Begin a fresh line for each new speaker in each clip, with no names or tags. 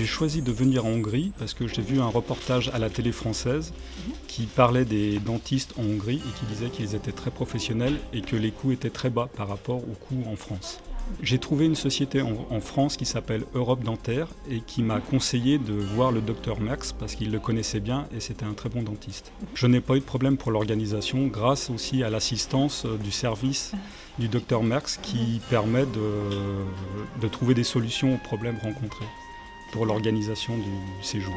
J'ai choisi de venir en Hongrie parce que j'ai vu un reportage à la télé française qui parlait des dentistes en Hongrie et qui disait qu'ils étaient très professionnels et que les coûts étaient très bas par rapport aux coûts en France. J'ai trouvé une société en France qui s'appelle Europe Dentaire et qui m'a conseillé de voir le docteur Merckx parce qu'il le connaissait bien et c'était un très bon dentiste. Je n'ai pas eu de problème pour l'organisation grâce aussi à l'assistance du service du docteur Merckx qui permet de trouver des solutions aux problèmes rencontrés pour l'organisation du séjour.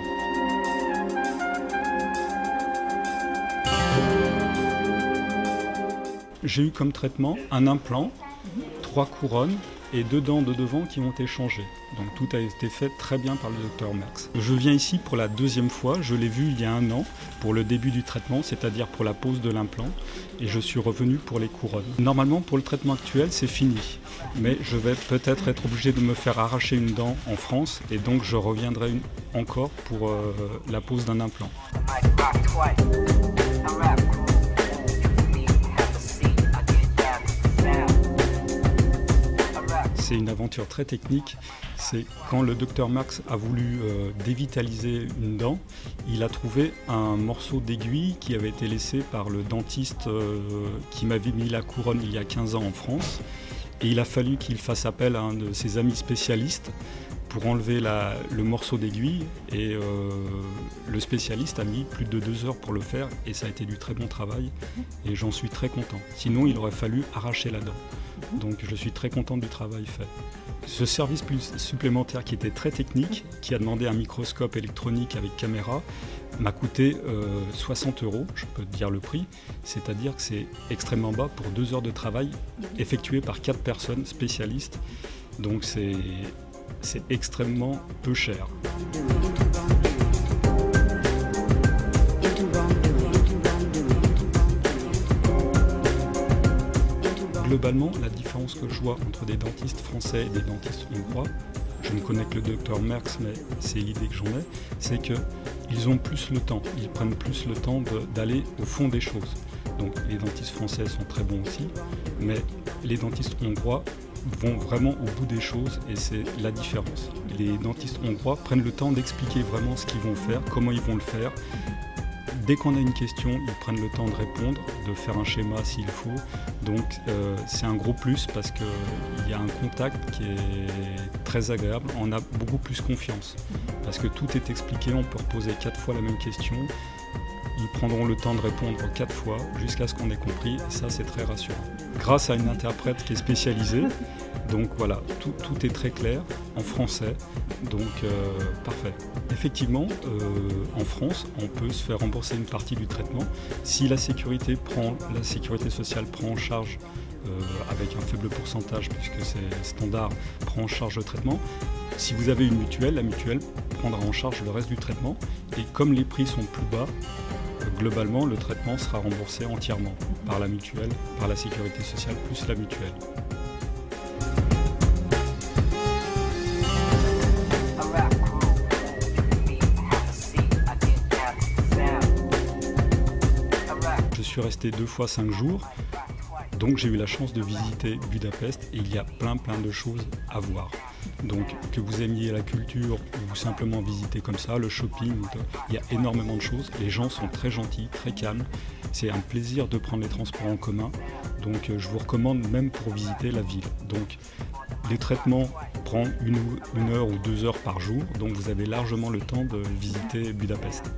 J'ai eu comme traitement un implant, 3 couronnes et 2 dents de devant qui ont été changées. Donc tout a été fait très bien par le docteur Merckx. Je viens ici pour la 2e fois, je l'ai vu il y a 1 an pour le début du traitement, c'est-à-dire pour la pose de l'implant, et je suis revenu pour les couronnes. Normalement pour le traitement actuel c'est fini, mais je vais peut-être être obligé de me faire arracher une dent en France et donc je reviendrai encore pour la pose d'un implant. C'est une aventure très technique. C'est quand le docteur Merckx a voulu dévitaliser une dent, il a trouvé un morceau d'aiguille qui avait été laissé par le dentiste qui m'avait mis la couronne il y a 15 ans en France. Et il a fallu qu'il fasse appel à un de ses amis spécialistes pour enlever le morceau d'aiguille. Et le spécialiste a mis plus de 2 heures pour le faire et ça a été du très bon travail et j'en suis très content. Sinon, il aurait fallu arracher la dent. Donc je suis très content du travail fait. Ce service supplémentaire qui était très technique, qui a demandé un microscope électronique avec caméra, m'a coûté 60 €, je peux te dire le prix, c'est-à-dire que c'est extrêmement bas pour 2 heures de travail effectué par 4 personnes spécialistes, donc c'est extrêmement peu cher. Globalement, la différence que je vois entre des dentistes français et des dentistes hongrois, je ne connais que le docteur Merckx, mais c'est l'idée que j'en ai, c'est qu'ils ont plus le temps, ils prennent plus le temps d'aller au fond des choses. Donc les dentistes français sont très bons aussi, mais les dentistes hongrois vont vraiment au bout des choses et c'est la différence. Les dentistes hongrois prennent le temps d'expliquer vraiment ce qu'ils vont faire, comment ils vont le faire. Dès qu'on a une question, ils prennent le temps de répondre, de faire un schéma s'il faut. Donc c'est un gros plus parce qu'il y a un contact qui est très agréable. On a beaucoup plus confiance parce que tout est expliqué, on peut reposer 4 fois la même question. Ils prendront le temps de répondre 4 fois jusqu'à ce qu'on ait compris et ça c'est très rassurant. Grâce à une interprète qui est spécialisée, donc voilà, tout est très clair en français, donc parfait. Effectivement, en France, on peut se faire rembourser une partie du traitement si la sécurité sociale prend en charge avec un faible pourcentage, puisque c'est standard, prend en charge le traitement. Si vous avez une mutuelle, la mutuelle prendra en charge le reste du traitement et comme les prix sont plus bas, globalement, le traitement sera remboursé entièrement par la mutuelle, par la sécurité sociale plus la mutuelle. Je suis resté 2 fois 5 jours, donc j'ai eu la chance de visiter Budapest et il y a plein de choses à voir. Donc que vous aimiez la culture ou simplement visiter comme ça, le shopping, il y a énormément de choses. Les gens sont très gentils, très calmes. C'est un plaisir de prendre les transports en commun. Donc je vous recommande même pour visiter la ville. Donc les traitements prennent 1 heure ou 2 heures par jour. Donc vous avez largement le temps de visiter Budapest.